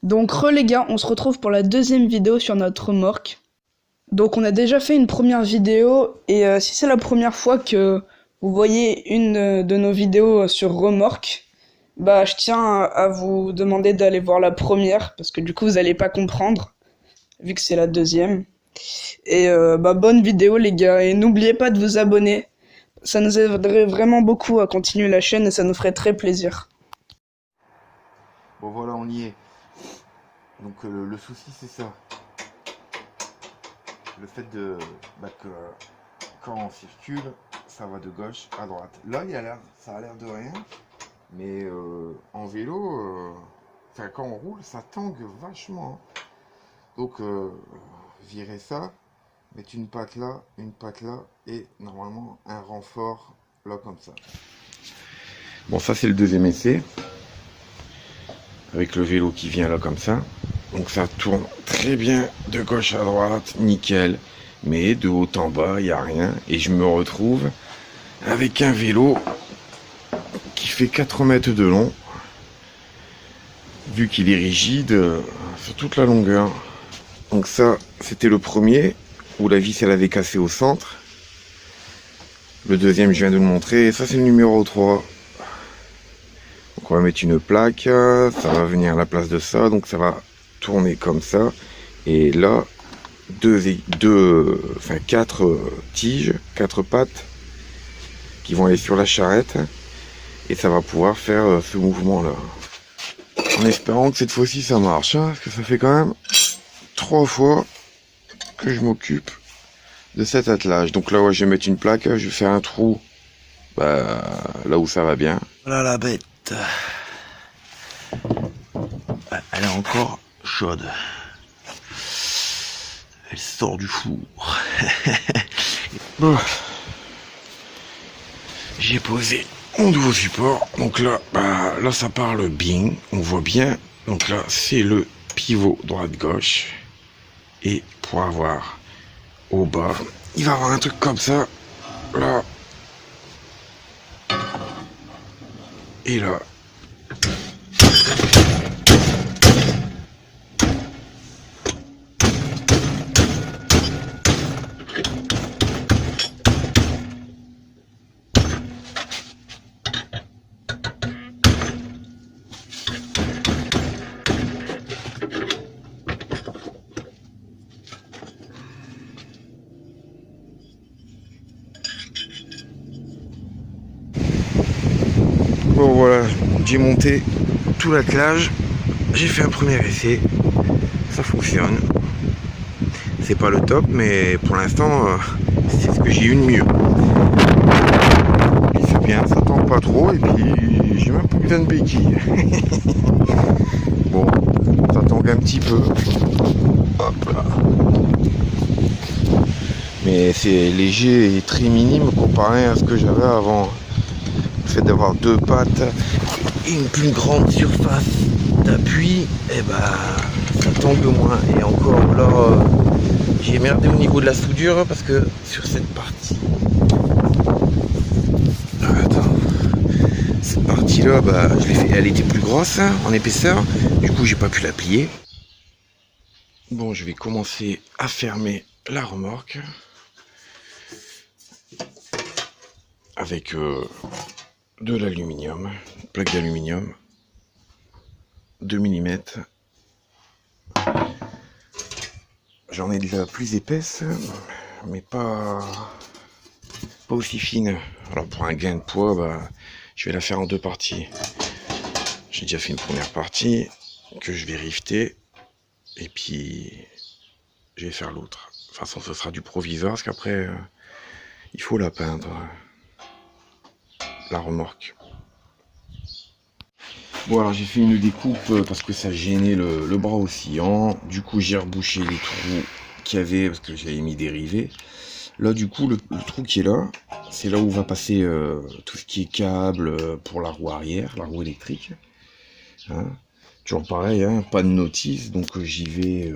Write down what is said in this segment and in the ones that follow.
Donc les gars, on se retrouve pour la deuxième vidéo sur notre remorque. Donc on a déjà fait une première vidéo et si c'est la première fois que vous voyez une de nos vidéos sur remorque, bah je tiens à vous demander d'aller voir la première parce que du coup vous allez pas comprendre vu que c'est la deuxième. Et bah bonne vidéo les gars et n'oubliez pas de vous abonner. Ça nous aiderait vraiment beaucoup à continuer la chaîne et ça nous ferait très plaisir. Bon voilà, on y est. Donc le souci c'est ça. Le fait que quand on circule, ça va de gauche à droite. Là, ça a l'air de rien, mais en vélo, quand on roule, ça tangue vachement. Donc virer ça, mettre une patte là et normalement un renfort là comme ça. Bon, ça c'est le deuxième essai. Avec le vélo qui vient là comme ça. Donc ça tourne très bien de gauche à droite, nickel. Mais de haut en bas, il n'y a rien. Et je me retrouve avec un vélo qui fait 4 mètres de long. Vu qu'il est rigide sur toute la longueur. Donc ça, c'était le premier, où la vis elle avait cassé au centre. Le deuxième, je viens de le montrer. Et ça, c'est le numéro 3. Donc on va mettre une plaque, ça va venir à la place de ça, donc ça va tourner comme ça. Et là, quatre tiges, 4 pattes qui vont aller sur la charrette. Et ça va pouvoir faire ce mouvement-là. En espérant que cette fois-ci ça marche, hein, parce que ça fait quand même 3 fois que je m'occupe de cet attelage. Donc là, ouais, je vais mettre une plaque, je vais faire un trou là où ça va bien. Voilà la bête. Elle est encore chaude. Elle sort du four. Bon. J'ai posé mon nouveau support. Donc là, là ça parle bing. On voit bien. Donc là, c'est le pivot droite-gauche. Et pour avoir au bas, il va avoir un truc comme ça. Là. Et là. Bon voilà, j'ai monté tout l'attelage, j'ai fait un premier essai, ça fonctionne. C'est pas le top, mais pour l'instant, c'est ce que j'ai eu de mieux. Puis c'est bien, ça tend pas trop, et puis j'ai même pas besoin de béquilles. Bon, ça tangue un petit peu. Hop là. Mais c'est léger et très minime comparé à ce que j'avais avant. Le fait d'avoir 2 pattes et une plus grande surface d'appui, et ça tangue moins. Et encore là, j'ai merdé au niveau de la soudure parce que sur cette partie, cette partie là, je l'ai fait, elle était plus grosse en épaisseur, du coup j'ai pas pu la plier. Bon, je vais commencer à fermer la remorque avec de l'aluminium, plaque d'aluminium, 2 mm. J'en ai de la plus épaisse, mais pas aussi fine. Alors pour un gain de poids, je vais la faire en 2 parties. J'ai déjà fait une première partie que je vais rifter, et puis je vais faire l'autre. De toute façon, ce sera du provisoire, parce qu'après, il faut la peindre. La remorque. Bon, alors j'ai fait une découpe parce que ça gênait le bras oscillant. Du coup, j'ai rebouché les trous qu'il y avait parce que j'avais mis des rivets. Là, du coup, le trou qui est là, c'est là où va passer tout ce qui est câble pour la roue arrière, la roue électrique. Hein, toujours pareil, hein, pas de notice, donc j'y vais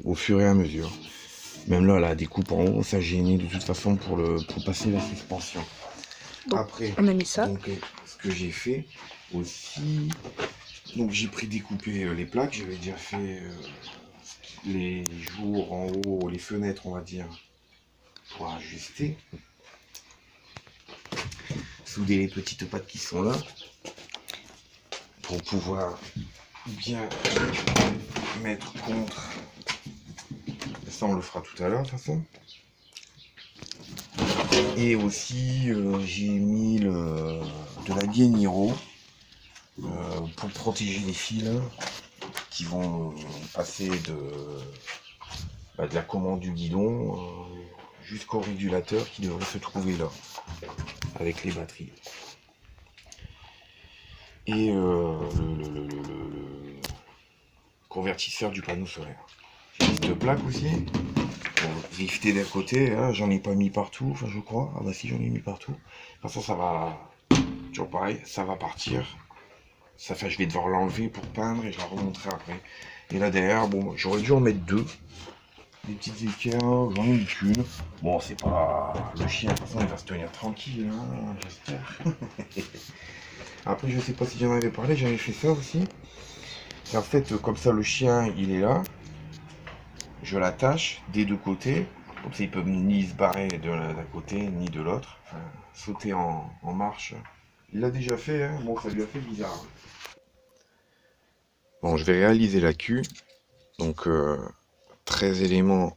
au fur et à mesure. Même là, la découpe en haut, ça gênait de toute façon pour passer la suspension. Donc, Après, on a mis ça. Donc, ce que j'ai fait aussi, Donc j'ai prédécoupé les plaques, j'avais déjà fait les jours en haut, les fenêtres on va dire, pour ajuster. Souder les petites pattes qui sont là, pour pouvoir bien mettre contre. Ça on le fera tout à l'heure de toute façon. Et aussi j'ai mis de la Guéniro pour protéger les fils qui vont passer de la commande du guidon jusqu'au régulateur qui devrait se trouver là avec les batteries. Et le convertisseur du panneau solaire. J'ai mis 2 plaques aussi pour rifter d'un côté, hein, j'en ai pas mis partout, enfin je crois. Ah bah si, j'en ai mis partout. De toute façon ça va, toujours pareil, ça va partir. Ça fait, je vais devoir l'enlever pour peindre et je la remontrerai après. Et là derrière, bon, j'aurais dû en mettre 2. Des petites équerres, j'en ai mis qu'une. Bon, c'est pas le chien, de toute façon il va se tenir tranquille, hein, j'espère. Après, je sais pas si j'en avais parlé, j'avais fait ça aussi. Et en fait, comme ça, le chien il est là. Je l'attache des 2 côtés. Comme ça, il peut ni se barrer d'un côté ni de l'autre. Enfin, sauter en marche. Il l'a déjà fait, hein. Bon, ça lui a fait bizarre. Bon, je vais réaliser la queue. Donc, 13 éléments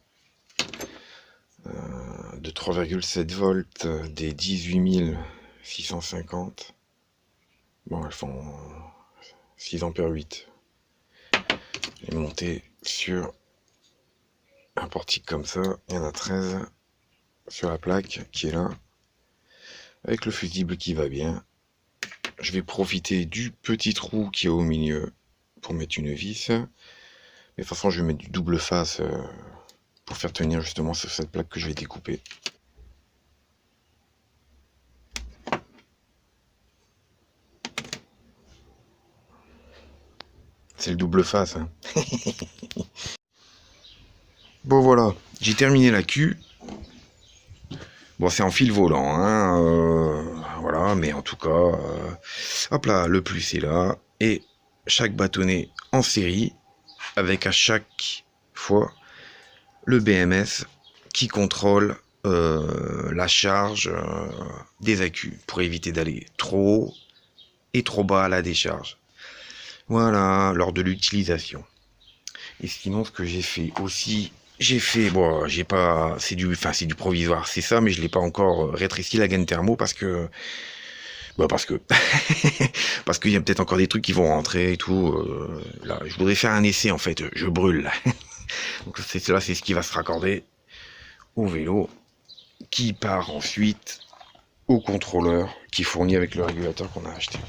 de 3,7 volts des 18 650. Bon, elles font 6 ampères 8. Je vais monter sur un portique comme ça. Il y en a 13 sur la plaque qui est là. Avec le fusible qui va bien. Je vais profiter du petit trou qui est au milieu pour mettre une vis. Mais de toute façon, je vais mettre du double face pour faire tenir justement sur cette plaque que je vais découper. C'est le double face. Hein. Bon voilà, j'ai terminé la queue. Bon, c'est en fil volant, hein, voilà, mais en tout cas, hop là, le plus est là. Et chaque bâtonnet en série, avec à chaque fois le BMS qui contrôle la charge des accus pour éviter d'aller trop haut et trop bas à la décharge. Voilà, lors de l'utilisation. Et sinon, ce que j'ai fait aussi, bon, j'ai pas, c'est du provisoire, c'est ça, mais je l'ai pas encore rétréci la gaine thermo parce que parce qu'il y a peut-être encore des trucs qui vont rentrer et tout. Là, je voudrais faire un essai en fait, je brûle. Là. Donc c'est ce qui va se raccorder au vélo, qui part ensuite au contrôleur qui fournit avec le régulateur qu'on a acheté.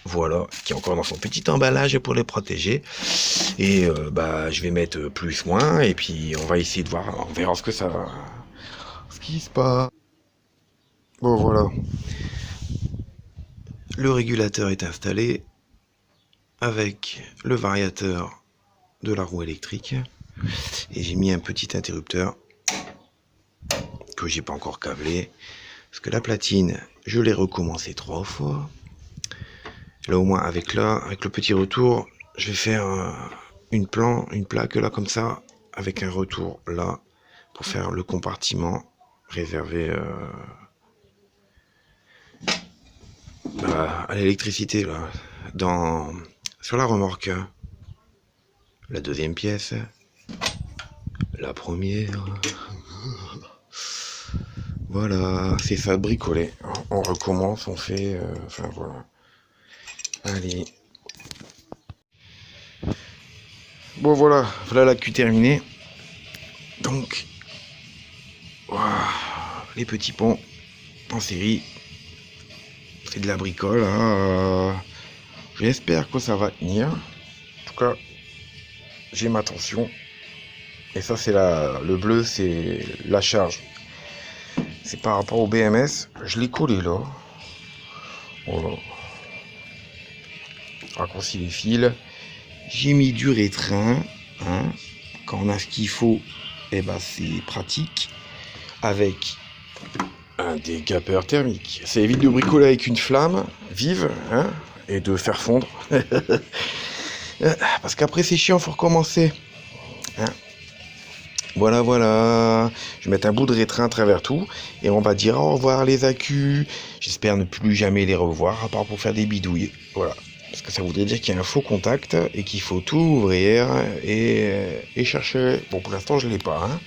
Voilà, qui est encore dans son petit emballage pour les protéger. Et je vais mettre plus moins et puis on va essayer de voir, on verra ce qui se passe. Bon voilà. Le régulateur est installé avec le variateur de la roue électrique et j'ai mis un petit interrupteur que j'ai pas encore câblé parce que la platine je l'ai recommencé 3 fois. Là au moins avec le petit retour je vais faire une plaque là comme ça avec un retour là pour faire le compartiment réservé à l'électricité là sur la remorque. La deuxième pièce, la première. Voilà, c'est ça, bricoler. On recommence, on fait, voilà. Allez. Bon voilà la queue terminée. Donc, voilà, les petits ponts en série. C'est de la bricole. Hein. J'espère que ça va tenir. En tout cas, j'ai ma tension. Et ça, c'est le bleu, c'est la charge. C'est par rapport au BMS. Je l'ai collé là. Voilà. Raccourci les fils. J'ai mis du rétrain. Hein. Quand on a ce qu'il faut, c'est pratique. Avec un décapeur thermique. Ça évite de bricoler avec une flamme vive. Hein. et de faire fondre. Parce qu'après c'est chiant, faut recommencer. Hein, voilà, voilà. Je vais mettre un bout de rétrin à travers tout. Et on va dire au revoir les accus. J'espère ne plus jamais les revoir, à part pour faire des bidouilles. Voilà. Parce que ça voudrait dire qu'il y a un faux contact et qu'il faut tout ouvrir et chercher. Bon, pour l'instant, je ne l'ai pas. Hein.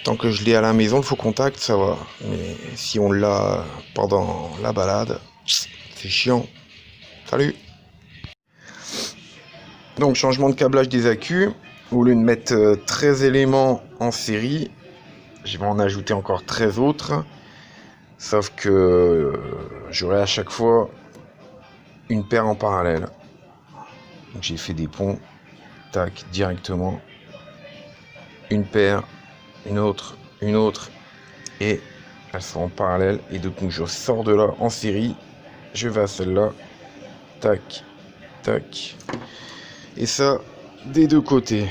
Tant que je l'ai à la maison, le faux contact, ça va. Mais si on l'a pendant la balade, c'est chiant. Salut. Donc, changement de câblage des accus. Au lieu de mettre 13 éléments en série, je vais en ajouter encore 13 autres. Sauf que j'aurai à chaque fois une paire en parallèle. Donc j'ai fait des ponts, tac, directement. Une paire, une autre, et elles sont en parallèle. Et donc je sors de là en série, je vais à celle-là, tac, tac. Et ça, des deux côtés.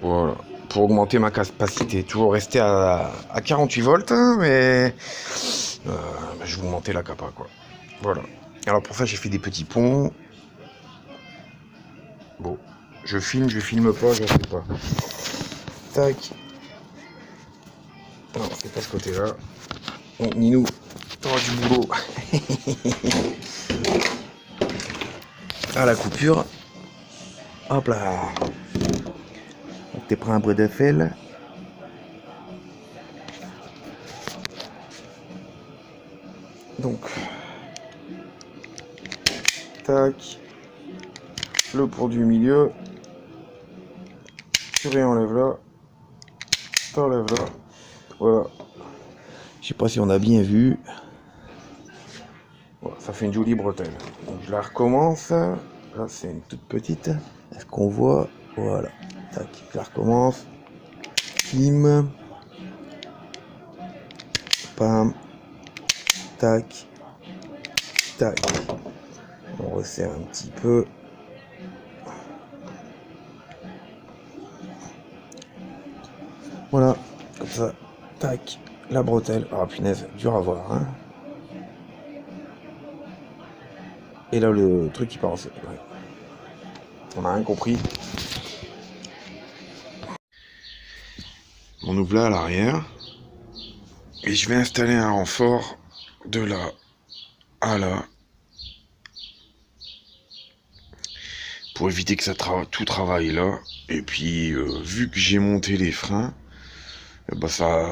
Voilà. Pour augmenter ma capacité. Toujours rester à 48 volts, hein, mais je vais augmenter la capa, quoi. Voilà. Alors pour ça, j'ai fait des petits ponts. Bon, je filme pas, je sais pas. Tac. Non, c'est pas ce côté-là. Donc Ninou, t'auras du boulot. À la coupure. Hop là. Donc t'es pris un brin de fel. Donc. Tac. Le pont du milieu. Tu réenlèves là. T'enlèves là. Voilà. Je sais pas si on a bien vu. Voilà, ça fait une jolie bretelle. Donc je la recommence. Là c'est une toute petite. Est-ce qu'on voit? Voilà. Tac. Je la recommence. Kim. Pam. Tac. Tac. On resserre un petit peu. Voilà, comme ça, tac, la bretelle. Ah punaise, dur à voir, hein. Et là, le truc qui part en série. Ouais. On n'a rien compris. On ouvre là à l'arrière. Et je vais installer un renfort de là à là. Pour éviter que ça tout travaille là. Et puis, vu que j'ai monté les freins, bah ça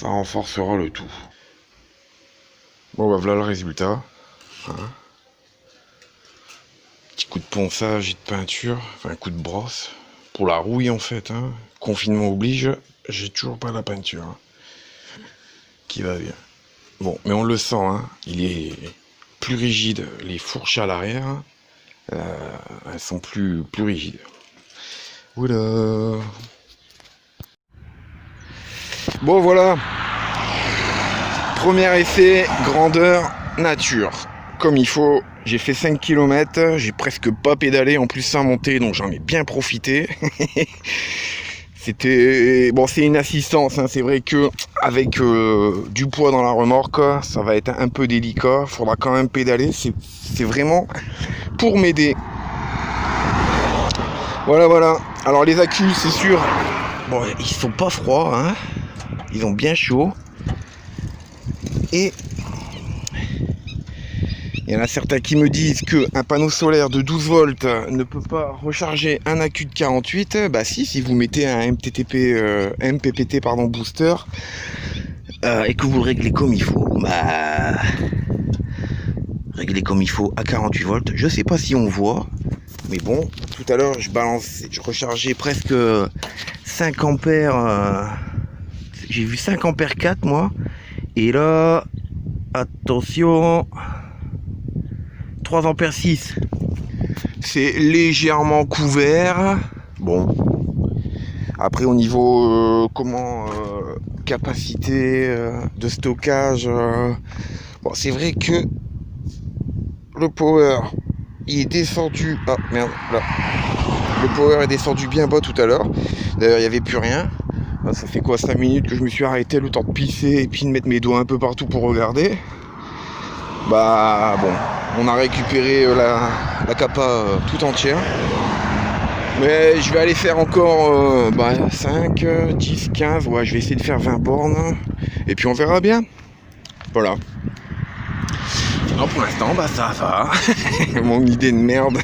renforcera le tout. Bon bah voilà le résultat. Hein. Petit coup de ponçage et de peinture, enfin un coup de brosse. Pour la rouille en fait, hein. Confinement oblige, j'ai toujours pas la peinture. Hein. Qui va bien. Bon, mais on le sent, hein. Il est plus rigide. Les fourches à l'arrière, elles sont plus rigides. Voilà. Bon voilà, premier essai, grandeur, nature, comme il faut. J'ai fait 5 km, j'ai presque pas pédalé, en plus sans monter, donc j'en ai bien profité. C'était... Bon, c'est une assistance, hein. C'est vrai que avec du poids dans la remorque, ça va être un peu délicat, faudra quand même pédaler, c'est vraiment pour m'aider. Voilà. Alors les accus, c'est sûr, bon, ils sont pas froids, hein. Ils ont bien chaud. Et il y en a certains qui me disent qu'un panneau solaire de 12 volts ne peut pas recharger un accu de 48. Bah si vous mettez un MPPT booster et que vous le réglez comme il faut, bah réglez comme il faut à 48 volts. Je sais pas si on voit, mais bon, tout à l'heure je rechargeais presque 5 ampères. J'ai vu 5 ampères 4 moi. Et là, attention, 3 ampères 6. C'est légèrement couvert. Bon. Après au niveau capacité de stockage, bon, c'est vrai que le power il est descendu. Ah merde, là. Le power est descendu bien bas tout à l'heure. D'ailleurs il n'y avait plus rien. Ça fait quoi, 5 minutes que je me suis arrêté, le temps de pisser et puis de mettre mes doigts un peu partout pour regarder. Bah bon, on a récupéré la capa tout entière. Mais je vais aller faire encore 5, 10, 15, ouais, je vais essayer de faire 20 bornes. Et puis on verra bien. Voilà. Sinon pour l'instant, bah ça va. Mon idée de merde.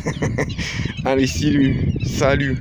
Allez, salut.